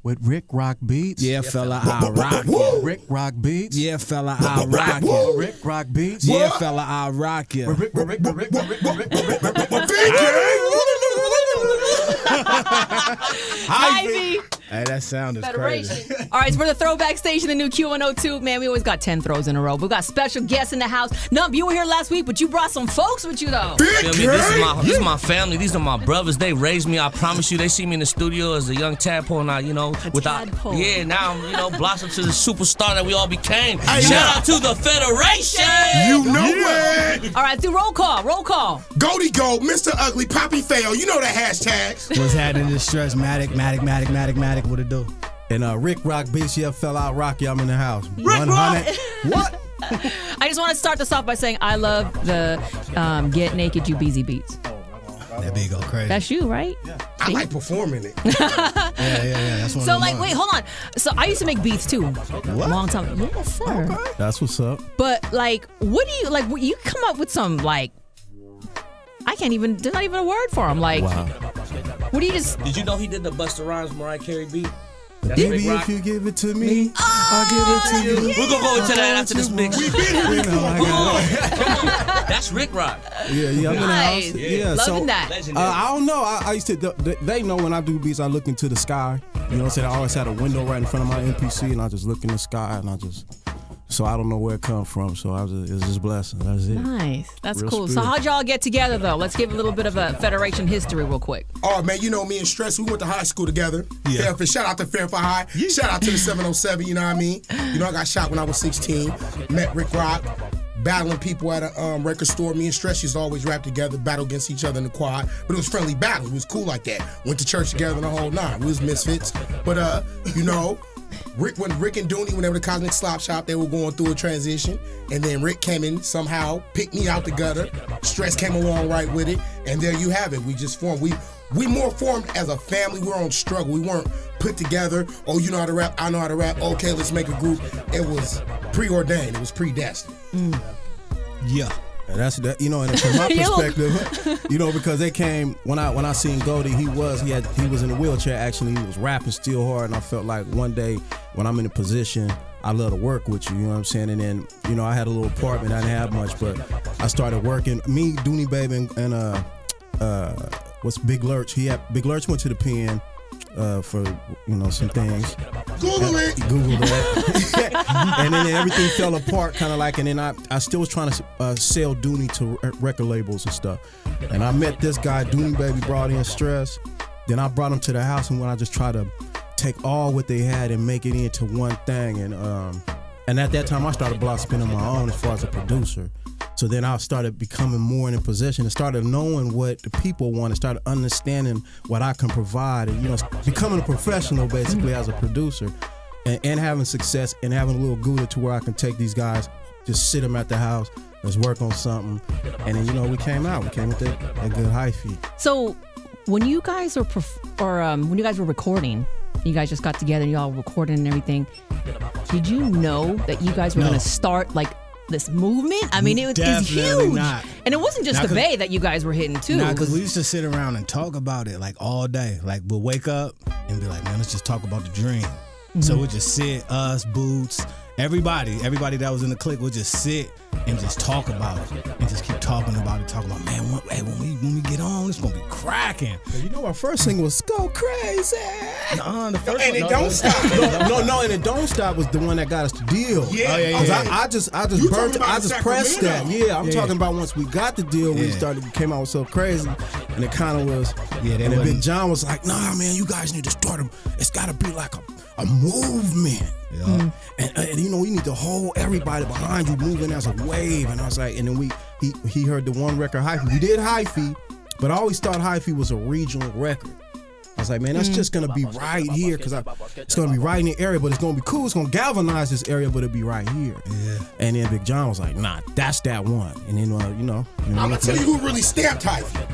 With Rick Rock Beats. Yeah, fella, I rock it. Rick Rock Beats. Yeah, fella, I rock it. Rick Rock Beats. Yeah, fella, I rock it. Ivy. Hey, that sound is Federation. crazy. All right, so for the throwback station, the new Q102, man, we always got 10 throws in a row. We got special guests in the house. Nump, you were here last week, but you brought some folks with you, though. This is my family. These are my brothers. They raised me. I promise you. They see me in the studio as a young tadpole, and tadpole. now I'm blossomed to the superstar that we all became. Shout out to the Federation. You know it. All right, do roll call. Roll call. Goldie Gold, Mr. Ugly, Poppy Fail. You know the hashtags. What's happening in the stress? Matic, what it do? And Rick Rock Beats. Yeah, fella, I rock you. I'm in the house. Rick 100. What? I just want to start this off by saying I love the Get Naked You Beezy beats. That big go crazy. That's you, right? Yeah. I like performing it. Yeah. That's one So, of like, mine. wait, hold on. So, I used to make beats, too. A long time. Yes, sir. Okay. That's what's up. But, like, what do you, like, you come up with some, like, I can't even, there's not even a word for them. Like, Wow. what do you just, Did you know he did the Busta Rhymes Mariah Carey beat? That's Baby, Rick Rock. if you give it to me, I'll give it to you. We're gonna go into that after this mix. You know, I got it. That's Rick Rock. Yeah, I'm in the Nice. house. Yeah, Loving that. Legendary. I don't know. I used to. They know when I do beats, I look into the sky. You know what I'm saying? I always had a window right in front of my MPC, and I just look in the sky, and so I don't know where it come from. So it's just blessing. That's it. nice. That's Real cool. So, spirit. how'd y'all get together, though? Let's give a little bit of a Federation history real quick. Oh, man, you know me and Stress, we went to high school together. Yeah. Fairfield, shout out to Fairfield High. Shout out to the 707, you know what I mean? You know, I got shot when I was 16. Met Rick Rock, battling people at a record store. Me and Stress used to always rap together, battle against each other in the quad. But it was friendly battle. It was cool like that. Went to church together the whole nine. We was misfits. But, you know, Rick and Dooney, when they were the Cosmic Slop Shop, they were going through a transition. And then Rick came in somehow, picked me out the gutter. Stress came along right with it. And there you have it. We just formed. We more formed as a family. We were on struggle. We weren't put together. Oh, you know how to rap. I know how to rap. Okay, let's make a group. It was preordained. It was predestined. Yeah. And that's that. You know, and from my perspective, you know, because they came when I seen Goldie, he was in a wheelchair. Actually, he was rapping still hard, and I felt like one day when I'm in a position, I love to work with you. You know what I'm saying? And then, you know, I had a little apartment. I didn't have much, but I started working. Me, Dooney Baby, and what's Big Lurch? Big Lurch went to the pen for, you know, some things. Google it. Googled that. And then everything fell apart, kind of like, and then I still was trying to sell Dooney to record labels and stuff. And I met this guy, Dooney Baby brought in Stress. Then I brought him to the house, and when I just tried to take all what they had and make it into one thing. And at that time, I started blossoming on my own as far as a producer. So then I started becoming more in a position and started knowing what the people wanted, started understanding what I can provide, and, you know, becoming a professional basically as a producer, and having success and having a little gouda to where I can take these guys, just sit them at the house, let's work on something. And then, you know, we came with that good hyphy. So, when you guys were when you guys were recording, you guys just got together and y'all recording and everything, did you know that you guys were going to start like this movement? I mean, it's Definitely huge. not. And it wasn't just Not the 'cause- Bay that you guys were hitting too. Nah, because we used to sit around and talk about it like all day. Like we'll wake up and be like, man, let's just talk about the dream. So we'll just sit, us, Boots, everybody that was in the clique would just sit and just talk about it and just keep talking about it, man, when we get on, it's gonna be cracking. You know, our first single was "Go Crazy." The first And one, it don't stop. No, and it don't stop was the one that got us the deal. Yeah. Oh, yeah, Cause yeah. I just You burnt. talking about I just pressed that. Sacramento. Yeah, I'm Yeah. talking about once we got the deal, we came out with So Crazy, and it kind of was. Yeah, they and then wasn't- Big John was like, "Nah, man, you guys need to start them. It's got to be like a movement." Yeah. And you know, we need to hold everybody behind you moving as a wave. And I was like, and then he heard the one record Hyphy. We did Hyphy, but I always thought Hyphy was a regional record. I was like, man, that's just gonna be right here, because it's gonna be right in the area, but it's gonna be cool. It's gonna galvanize this area, but it'll be right here. Yeah. And then Big John was like, nah, that's that one. And then you know, I'm gonna tell you who really stamped Hyphy.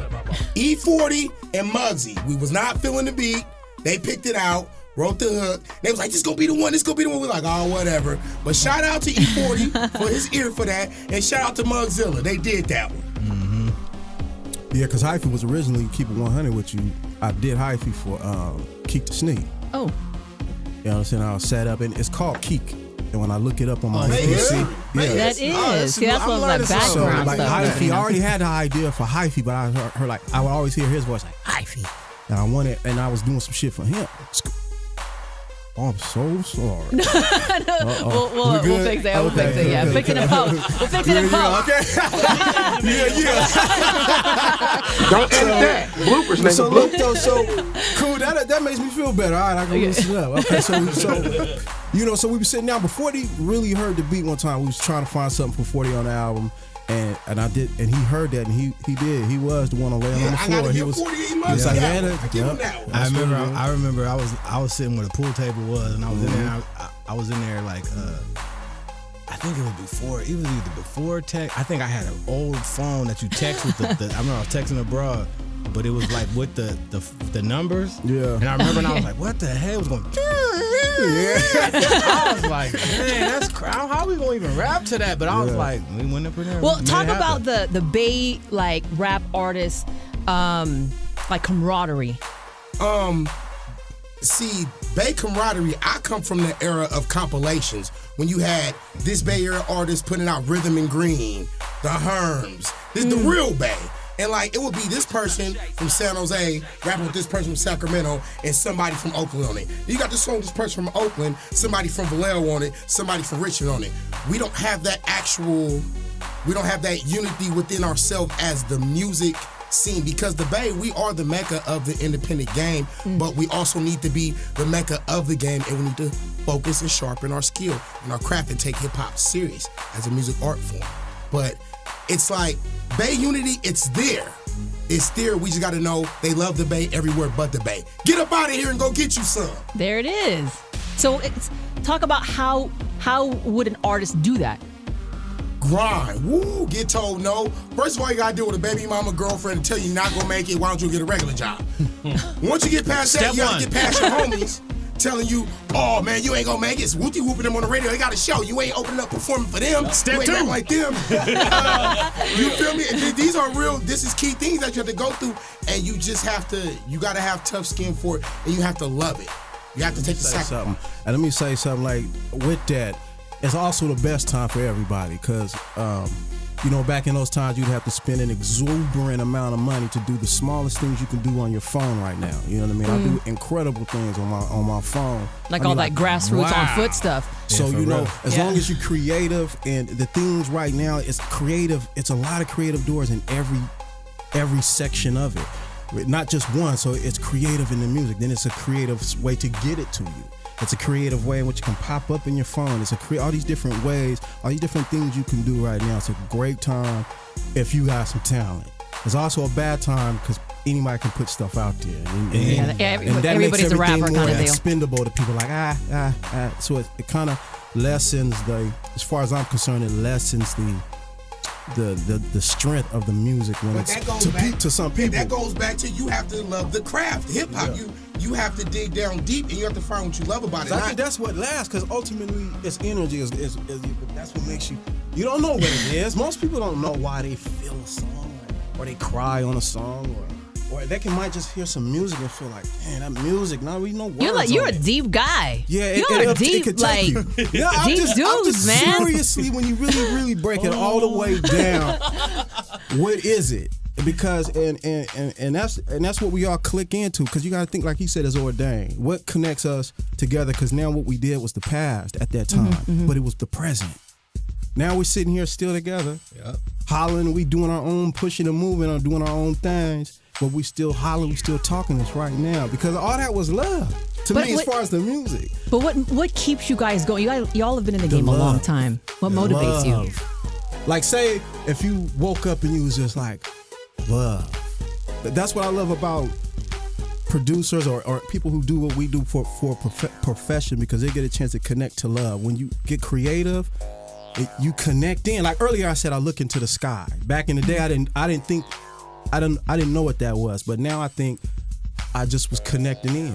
E40 and Muggsy. We was not feeling the beat. They picked it out, wrote the hook. They was like, this gonna be the one, this gonna be the one. We're like, oh, whatever. But shout out to E40 for his ear for that, and shout out to Mugzilla. They did that one. Yeah, because Hyphy was originally Keep It 100 with you. I did Hyphy for Keep the Sneak. Oh. You know what I'm saying? I was set up, and it's called Keek. And when I look it up on my Vegas. PC, yeah. That is. See, that's what that So background like stuff. Hyphy, I already had the idea for Hyphy, but I heard like I would always hear his voice like Hyphy, and I wanted, and I was doing some shit for him. Oh, I'm so sorry. We'll fix it. We'll fix it. Yeah, fix it in post. We'll fix it in post. Okay. yeah. Don't edit that. Bloopers, nigga. So look though, so cool. That makes me feel better. All right, I can listen up. Okay, so so we were sitting down before they really heard the beat one time. We was trying to find something for 40 on the album, and I did, and he heard that, and he did. He was the one to lay on the floor. I He got was. 48 He months. was like, I yeah, give him that one. I remember I was sitting where the pool table was, and I was in there. I was in there like I think it was before. It was either before text. I think I had an old phone that you text with the I remember I was texting abroad, but it was like with the numbers. Yeah. And I remember, and I was like, what the hell? It was going. I was like, man, that's how we gonna even rap to that? But I was like, we went up in there. Well, made talk it about happen. the Bay like rap artists, like camaraderie. See, Bay camaraderie, I come from the era of compilations when you had this Bay Area artist putting out Rhythm and Green, the Herms, this the real Bay. And like, it would be this person from San Jose rapping with this person from Sacramento and somebody from Oakland on it. You got this song with this person from Oakland, somebody from Vallejo on it, somebody from Richmond on it. We don't have that unity within ourselves as the music scene, because the Bay, we are the mecca of the independent game, but we also need to be the mecca of the game, and we need to focus and sharpen our skill and our craft and take hip-hop serious as a music art form. But it's like Bay unity, it's there. It's there. We just got to know they love the Bay everywhere but the Bay. Get up out of here and go get you some. There it is. So talk about how would an artist do that? Grind. Woo, get told no. First of all, you gotta deal with a baby mama girlfriend and tell you you're not gonna make it. Why don't you get a regular job? Once you get past that, Step you gotta one. get past your homies telling you, oh man, you ain't gonna make it. It's whoopty whooping them on the radio. They got a show. You ain't opening up performing for them. Step you ain't two. acting like them. You feel me? And these are real, this is key things that you have to go through, and you just have to, you gotta have tough skin for it, and you have to love it. You have to take the Say sacrifice. something. And let me say something like with that, it's also the best time for everybody because, back in those times you'd have to spend an exuberant amount of money to do the smallest things you can do on your phone right now. You know what I mean? I do incredible things on my phone. Like I mean, all that grassroots on wow. foot stuff. So Yeah, for real. as Yeah. long as you're creative, and the things right now, it's creative. It's a lot of creative doors in every section of it, not just one. So it's creative in the music. Then it's a creative way to get it to you. It's a creative way in which it can pop up in your phone. It's all these different ways, all these different things you can do right now. It's a great time if you got some talent. It's also a bad time because anybody can put stuff out there. And that Everybody's makes a rapper everything kind more of deal. expendable to people like, So it kind of lessens as far as I'm concerned, it lessens the strength of the music when But it's that goes back to some and people. that goes back to you have to love the craft. Hip hop, you have to dig down deep and you have to find what you love about it. I think that's what lasts, because ultimately it's energy. Is that's what makes you. You don't know what it is. Most people don't know why they feel a song, or they cry on a song, or they might just hear some music and feel like, man, that music. Now we know words. You're on a it. deep guy. Yeah, you're a it deep could like take you. Yeah, I'm deep just dudes, man. seriously, when you really break it all the way down, what is it? Because and that's what we all click into, because you got to think, like he said, is ordained. What connects us together? Because now what we did was the past at that time, but it was the present. Now we're sitting here still together, hollering. We doing our own pushing and moving, or doing our own things, but we still hollering. We still talking this right now, because all that was love to But me, as what- far as the music. But what keeps you guys going? Y'all have been in the game a long love. time. What The motivates you? love. Like, say if you woke up and you was just like, love. That's what I love about producers or people who do what we do for a profession, because they get a chance to connect to love. When you get creative, you connect in. Like earlier I said, I look into the sky. Back in the day, I didn't know what that was, but now I think I just was connecting in.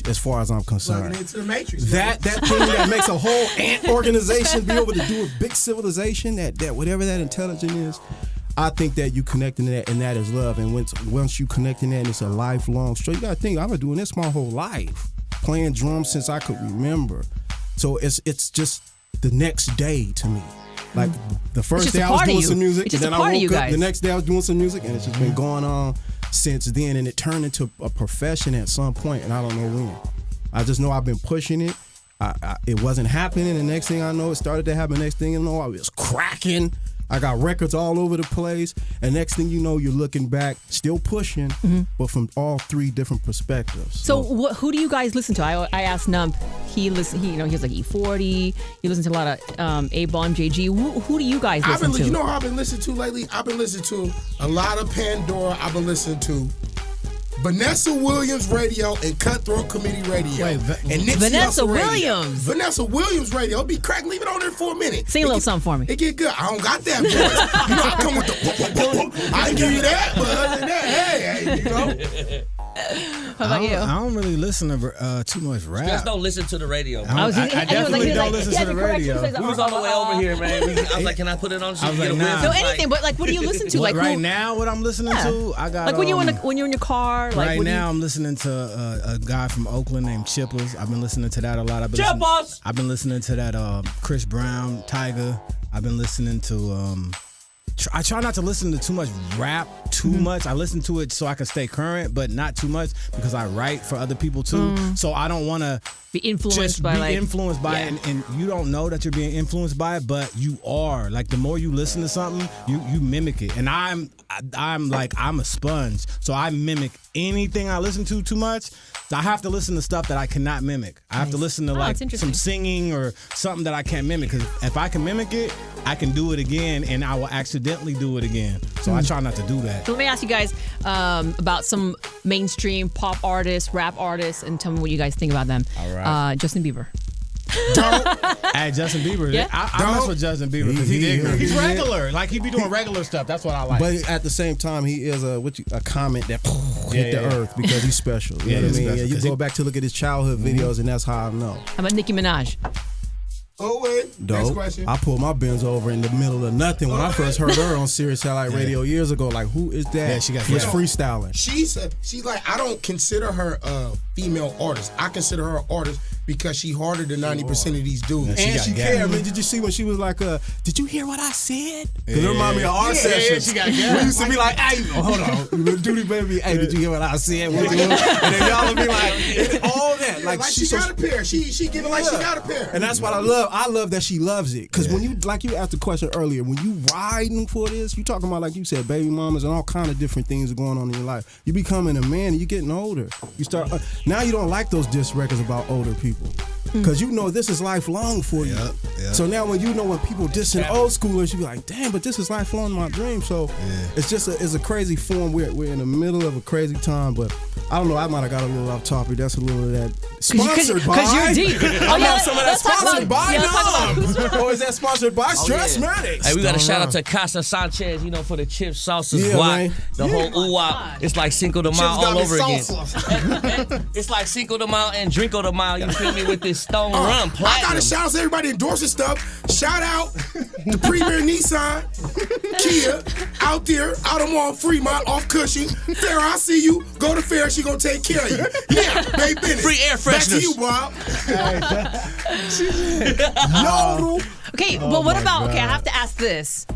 As far as I'm concerned, Plugging into the matrix. that thing that makes a whole ant organization be able to do a big civilization, that whatever that intelligence is, I think that you connect in that, and that is love. And once you connect in that, and it's a lifelong struggle. You gotta think, I've been doing this my whole life. playing drums since I could remember. So it's just the next day to me. Like the first just day a I was part of doing you. some music, It's and just then a part I of you woke up. guys. The next day I was doing some music, and it's just been going on since then. And it turned into a profession at some point, and I don't know when. I just know I've been pushing it. It wasn't happening. The next thing I know, it started to happen. Next thing you know, I was cracking. I got records all over the place. And next thing you know, you're looking back, still pushing, but from all three different perspectives. So who do you guys listen to? I asked Nump. He has like E40. He listens to a lot of A-Ball, MJG. Who do you guys listen to? You know how I've been listening to lately? I've been listening to a lot of Pandora. I've been listening to Vanessa Williams Radio and Cutthroat Committee Radio. Wait, and Nipsey Vanessa Hussle Radio. Williams. Vanessa Williams Radio. It'll be crack. Leave it on there for a minute. Sing a little something for me. It get good. I don't got that voice. You know, I come with the I can give you that, but other than that, hey, you know. How about you? I don't really listen to too much rap. Just don't listen to the radio. I definitely don't listen to the radio. We was on the way over here, man. I was like, can I put it on? So I was you get like, a nah. whiff? So Like, anything, but like, what do you listen to? What, Like right who, now, what I'm listening to, I got like when you're in your car. Like right what do now, I'm listening to a guy from Oakland named Chippers. I've been listening to that a lot. Chippers! I've been listening to that Chris Brown, Tiger. I've been listening to. I try not to listen to too much rap too much. I listen to it so I can stay current, but not too much because I write for other people too. So I don't want to be influenced just by be like influenced by yeah. it, and you don't know that you're being influenced by it, but you are. Like the more you listen to something, you mimic it. And I'm a sponge, so I mimic anything I listen to too much. So I have to listen to stuff that I cannot mimic. I have to listen to like it's interesting. some singing or something that I can't mimic. Because if I can mimic it, I can do it again, and I will accidentally do it again. So I try not to do that. So let me ask you guys about some mainstream pop artists, rap artists, and tell me what you guys think about them. All right. Justin Bieber. Hey, Justin Bieber. Yeah. I mess with Justin Bieber because he's regular. Like he be doing regular stuff. That's what I like. But at the same time, he is a comment that hit the yeah. earth because he's special. You know what I he's mean? special, Yeah, you 'cause go back to look at his childhood videos, and that's how I know. How about Nicki Minaj? Oh, wait. Next Dope. question. I pulled my Benz over in the middle of nothing when I first heard her on Sirius Satellite Radio years ago. Like, who is that? Yeah, she got was yeah. freestyling. She's like, I don't consider her a female artist. I consider her an artist because she harder than 90% of these dudes. She And got she gas. cared. I mean, did you see when she was like, did you hear what I said? Because it reminded me of our sessions. she got gas. We used to be like, hey, hold on. Little Duty baby, hey, did you hear what I said? What you doing? And then y'all would be like, all that. Like, Like she got a pair. She giving like she got a pair. And that's what I love. I love that she loves it. Because when you, like you asked the question earlier, when you riding for this, you talking about, like you said, baby mamas and all kind of different things are going on in your life. You becoming a man and you getting older. You start, now you don't like those diss records about older people. Because you know this is lifelong for you. Yep. So now when you know when people dissing old schoolers, you be like, damn, but this is lifelong my dream. So it's just it's a crazy form. We're in the middle of a crazy time, but I don't know. I might have got a little off topic. That's a little of that. Sponsored by. Because you're deep. Oh, I have some of that let's talk sponsored about- by yeah, let's talk about- Nom. Or is that sponsored by Stressmatics? Hey, we got a shout out to Casa Sanchez, for the chips, salsas, Yeah, guac, man. the whole ooh-wop. It's like Cinco de Mayo all over again. It's like Cinco de Mayo and Drinko de Mayo, you feel me, with this Stone Rum I got Platinum. to shout out to everybody endorsing stuff. Shout out to Premier Nissan, Kia, out there, out on Fremont, off Cushing. Fair, I see you. Go to Fair, she gonna take care of you. Yeah, babe business. Free air Back to fresheners. you, Bob. Yodel. Okay, but what about? Okay, I have to ask this.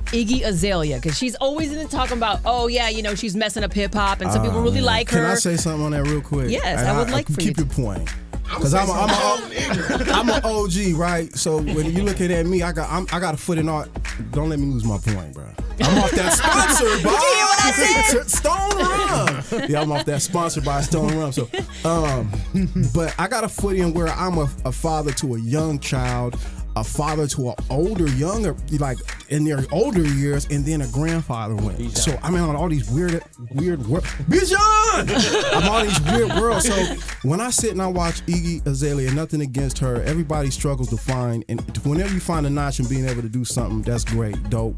Iggy Azalea, because she's always in talking about, oh yeah, she's messing up hip hop, and some people really like her. Can I say something on that real quick? Yes, I would like for you keep to. your point. Because I'm an OG, right? So when you looking at me, I got a foot in art. Don't let me lose my point, bro. I'm off that sponsored by. Did you hear what I said? Stone Rum. Yeah, I'm off that sponsored by Stone Rum. So, but I got a foot in where I'm a father to a young child, a father to an younger, like in their older years, and then a grandfather went. So I'm on all these weird worlds. Bijan! I'm on these weird worlds. So when I sit and I watch Iggy Azalea, nothing against her, everybody struggles to find, and whenever you find a notch in being able to do something, that's great, dope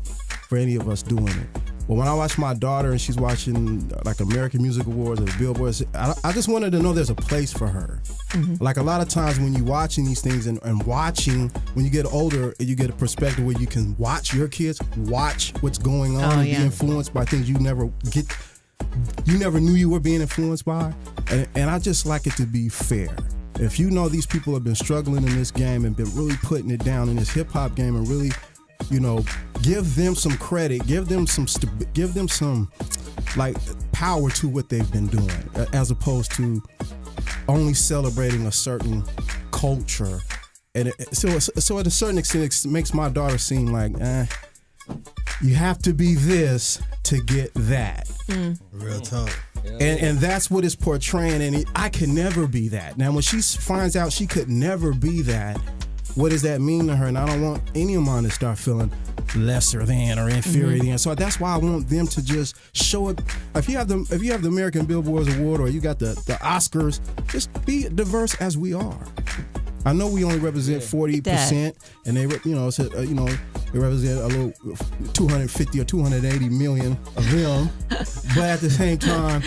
for any of us doing it. But when I watch my daughter and she's watching like American Music Awards or Billboard, I just wanted to know there's a place for her. Mm-hmm. Like a lot of times when you're watching these things and watching, when you get older, you get a perspective where you can watch your kids, watch what's going on, and be influenced by things you never knew you were being influenced by. And I just like it to be fair. If you know these people have been struggling in this game and been really putting it down in this hip hop game and really, give them some credit, give them some like power to what they've been doing, as opposed to only celebrating a certain culture. And so at a certain extent, it makes my daughter seem like, you have to be this to get that. Real talk. And that's what it's portraying, and I could never be that. Now, when she finds out she could never be that, what does that mean to her? And I don't want any of mine to start feeling lesser than or inferior than. So that's why I want them to just show it. If you have the American Billboard Award or you got the Oscars, just be diverse as we are. I know we only represent 40%, and they they represent a little 250 or 280 million of them, but at the same time,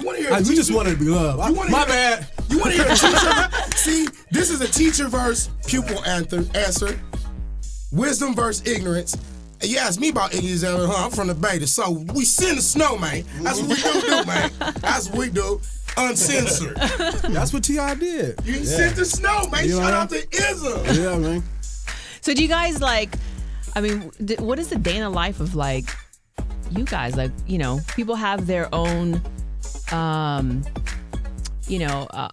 we just wanted to be loved. My bad. You want to hear a teacher? See, this is a teacher versus pupil answer. Wisdom versus ignorance. And you asked me about ignorance, I'm from the Bay, so we send the snow, man. That's what we do, man. That's what we do. Uncensored. That's what T.I. did. You sent the snow, man. Shout out to Izzo. Yeah, man. So do you guys what is the day in the life of you guys? People have their own,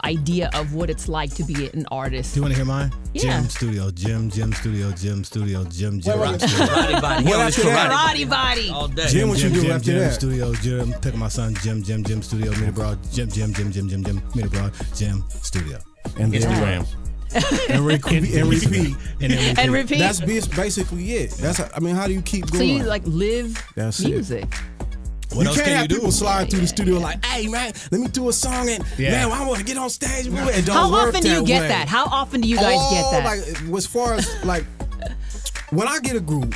idea of what it's like to be an artist. Do you want to hear mine? Yeah. Gym studio, gym studio, gym studio, gym. Karate body. He What always after that? Karate body. all day. Jim, what you do after gym that? studio, gym. Pick my son, gym studio, meet abroad, gym, meet abroad, gym studio. And then Instagram. and repeat. And repeat. That's basically it. That's how do you keep going? So you live That's it. music. What you else can't can have you do? people slide through the studio like, hey man, let me do a song and man, I want to get on stage. It don't How work often do you that get way. that? How often do you guys get that? As far as when I get a group,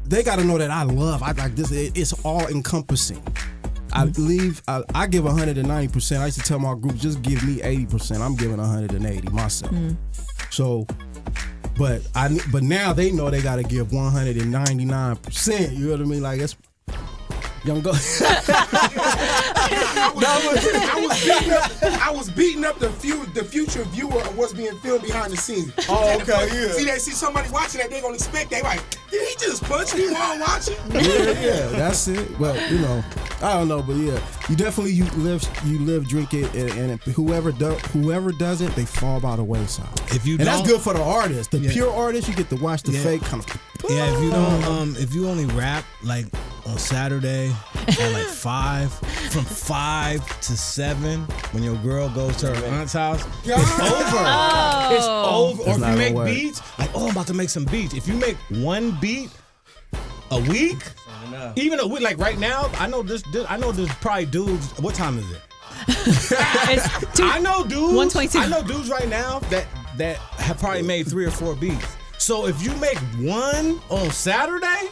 they got to know that I like this. It's all encompassing. I give 190%. I used to tell my group, just give me 80%. I'm giving 180 myself. So, but now they know they got to give 199%. You know what I mean? Like it's. Young go. I was beating up the future viewer of what's being filmed behind the scenes. Oh, okay, yeah. See, they see somebody watching that, they gonna expect. They like, did he just punch me while I'm watching? Yeah, that's it. Well, I don't know, but yeah, you definitely you live, drink it, and whoever does it, they fall by the wayside. And that's good for the artist. The pure artist, you get to watch the fake kind of. Yeah, if you don't, if you only rap on Saturday at 5, from 5 to 7, when your girl goes to her aunt's house, it's over. Oh. It's over. Or if not you make gonna work. beats, I'm about to make some beats. If you make one beat a week, even a week, right now, I know there's probably dudes. What time is it? I know dudes. 1:22. I know dudes right now that have probably made 3 or 4 beats. So if you make one on Saturday,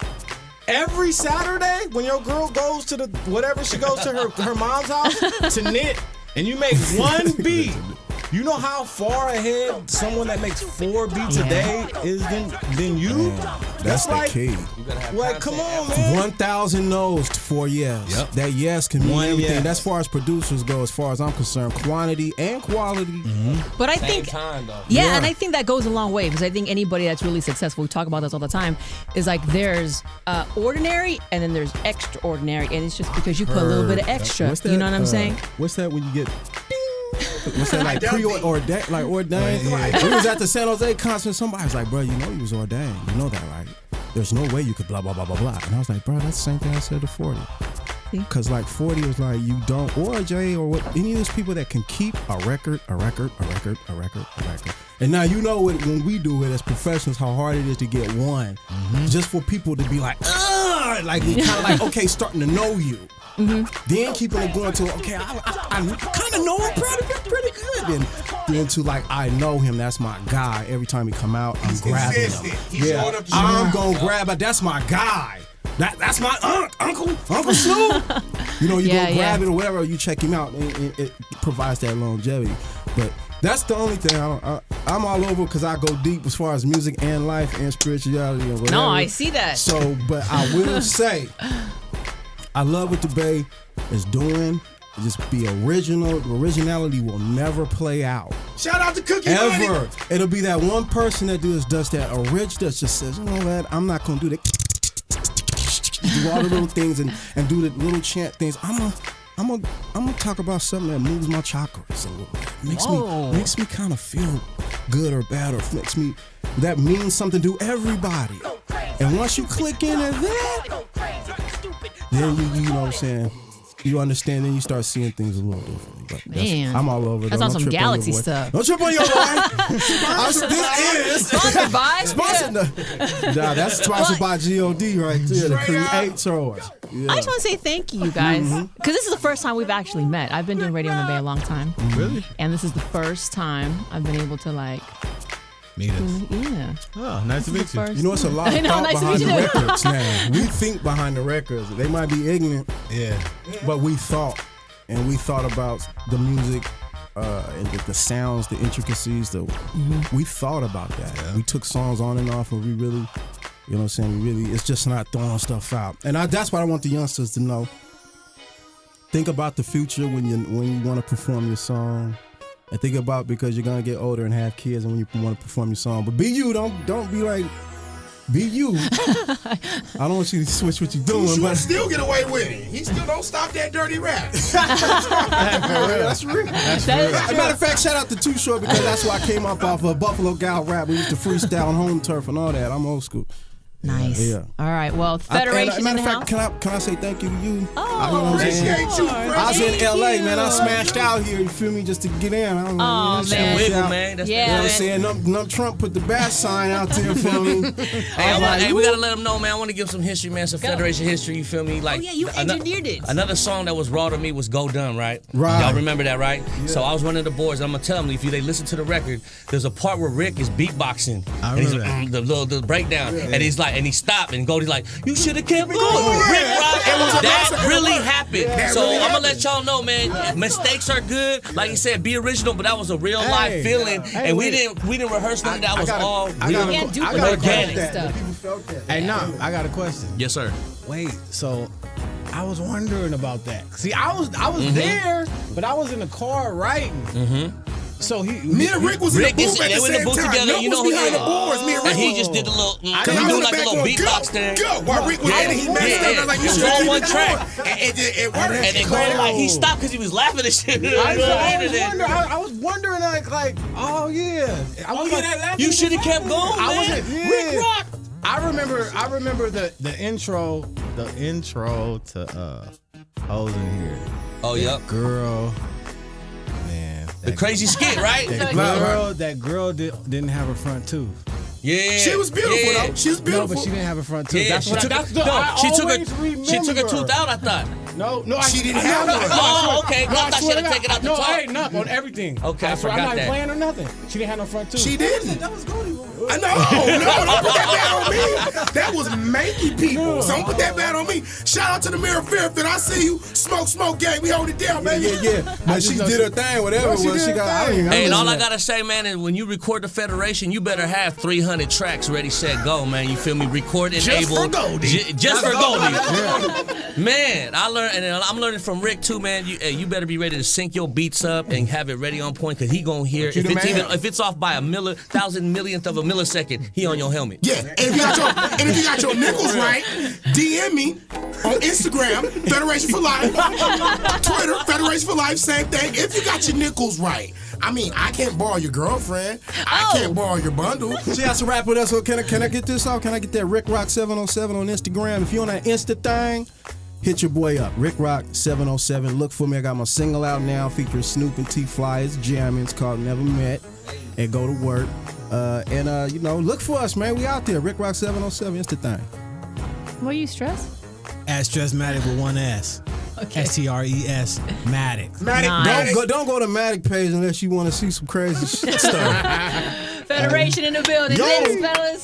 every Saturday when your girl goes to whatever she goes to her mom's house to knit, and you make one beat, you know how far ahead someone that makes 4 beats a day is than you? That's the key. Come on, man. 1,000 no's for yes. Yep. That yes can mean One everything. yes. That's as far as producers go, as far as I'm concerned. Quantity and quality. But I Same think, time, though. and I think that goes a long way because I think anybody that's really successful, we talk about this all the time, is there's ordinary and then there's extraordinary, and it's just because you put a little bit of extra. What's that, You know what I'm saying? What's that when you get? What's that ordained? Like ordained. Yeah. We was at the San Jose concert. Somebody was like, "Bro, you know you was ordained. You know that, right? There's no way you could blah blah blah blah blah." And I was like, "Bro, that's the same thing I said to 40." Because 40 is you don't, or Jay, or what, any of those people that can keep a record. And now when we do it as professionals, how hard it is to get one. Just for people to be like, okay, starting to know you. Then keeping it going to, okay, I kind of know him pretty good. Then to I know him, that's my guy. Every time he come out, I'm grabbing him. He's showing up to I'm you. going to grab it. That's my guy. That's my Uncle Snoop. You go grab it or whatever, you check him out, and it provides that longevity. But that's the only thing. I'm all over because I go deep as far as music and life and spirituality and whatever. No, I see that. So, but I will say, I love what the Bay is doing. just be original. Originality will never play out. Shout out to Cookie Ever. Money. It'll be that one person that does that original that just says, you know what, I'm not gonna do that. Do all the little things and do the little chant things. I'm gonna talk about something that moves my chakras a little bit. Makes me kind of feel good or bad, or that means something to everybody. And once you click into that, then you know what I'm saying, you understand, then you start seeing things a little differently. But Man, I'm all over. that's on some Galaxy stuff. Don't trip on your boy. This is Sponsored by? Nah, that's sponsored by God right there, the creators. Yeah. I just want to say thank you guys, because this is the first time we've actually met. I've been doing Radio in the Bay a long time. Really? And this is the first time I've been able to Meet us. yeah. Oh, nice to meet you. You know, it's a lot of I know, thought nice to behind meet the you. records now. We think behind the records. They might be ignorant, Yeah. but we thought. And we thought about the music and the sounds, the intricacies. We thought about that. Yeah. We took songs on and off, and we really, you know what I'm saying, it's just not throwing stuff out. And that's what I want the youngsters to know. Think about the future when you want to perform your song. And think about, because you're gonna get older and have kids, and when you want to perform your song, but be you. Don't be like, be you. I don't want you to switch what you're doing, Too but Short still get away with it. He still don't stop that dirty rap. that's real. As a matter of fact, shout out to Too Short, because that's why I came up off of Buffalo Gal rap. We used to freestyle on home turf and all that. I'm old school. Nice. Yeah. All right. Well, Federation matter in the of fact, house. can I say thank you to you? Oh, you know what I'm saying? Appreciate you, I was in Thank LA, you. man. I smashed out here, you feel me, just to get in. I don't know. Oh, you know, man. smashed Wiggle, out. man. That's Yeah. You know what I'm saying? Num Trump put the bad sign out there for me. Hey, we gotta let them know, man. I want to give some history, man. Some Federation history. You feel me? Like, yeah, you engineered it. Another song that was raw to me was "Go Dumb," right? Right. Y'all remember that, right? Yeah. So I was one of the boys. I'm gonna tell them, if they listen to the record, there's a part where Rick is beatboxing. I and he's remember the breakdown, and he's like, and he stopped, and Goldie's like, "You should have kept going." Oh, Rick yeah. Rock, that really happened. That So really I'm gonna happened. let y'all know, man. Mistakes are good. Like you said, be original, but that was a real Hey. live feeling, Hey, and wait. we didn't rehearse nothing. That was all I real. gotta- You can't I duplicate gotta organic that stuff. People felt that. Hey, no, I got a question. Yes, sir. Wait, so I was wondering about that. See, I was Mm-hmm. there, but I was in the car writing. So Me and Rick was in the Rick is- booth at they the were in the same booth time. together. Nope You know was who behind he the is. boards. Me and Rick And he was- just did a little, Cause he I do was in the like a back little going, beatbox go, thing. go. While Rick was Yeah, in it, he messed yeah, up. I was like, you it was should all keep one it track. going. It worked. And then Goldie, like, he stopped because he was laughing and shit. I was wondering, like, oh yeah. I was like, You should have kept going, I man. wasn't. Yeah. Rick Rock. I remember the intro to Hoes in Here. Oh, yep. Girl, man. The crazy skit, right? That girl didn't have her front tooth. Yeah. She was beautiful, yeah. though. She was No, beautiful. but she didn't have her front tooth. Yeah, That's she what took, I, she took always her remember. tooth out, I thought. No, She didn't have one. Oh, okay. I thought she swear had to to take it God. out the No, top. I ain't up on everything. Okay, I swear, forgot I'm not that. playing or nothing. She didn't have no front tooth. She didn't. That was Goldie. No, don't put that bad on me. That was Manky people. So don't put that bad on me. Shout out to the Mirror Fairfield. I see you. Smoke gang. We hold it down, baby. Yeah. But she did her thing, whatever it she was. did She her got. thing. Hey, and all I gotta say, man, is when you record the Federation, you better have 300 tracks ready, set, go, man. You feel me? Record and Just able. for Goldie. Just for Goldie. Man, I learned, and I'm learning from Rick too, man. You better be ready to sync your beats up and have it ready on point, cause he gonna hear You the man. if it's off by a thousand millionth of a millisecond, he on your helmet. Yeah, and if you got your nickels right, DM me on Instagram, Federation for Life, Twitter, Federation for Life, same thing. If you got your nickels right, I mean, I can't borrow your girlfriend. I can't borrow your bundle. She has to rap with us. So can I get this out? Can I get that Rick Rock 707 on Instagram? If you're on that Insta thing, hit your boy up. Rick Rock 707. Look for me. I got my single out now featuring Snoop and T-Fly. It's jamming. It's called Never Met. And go to work. Look for us, man. We out there. Rick Rock 707. It's the thing. Were you stressed? At Stressmatic with one S. Okay. STRES Matic. Nice. Don't go to Matic page unless you want to see some crazy stuff. Federation in the building. Yo. Thanks, fellas.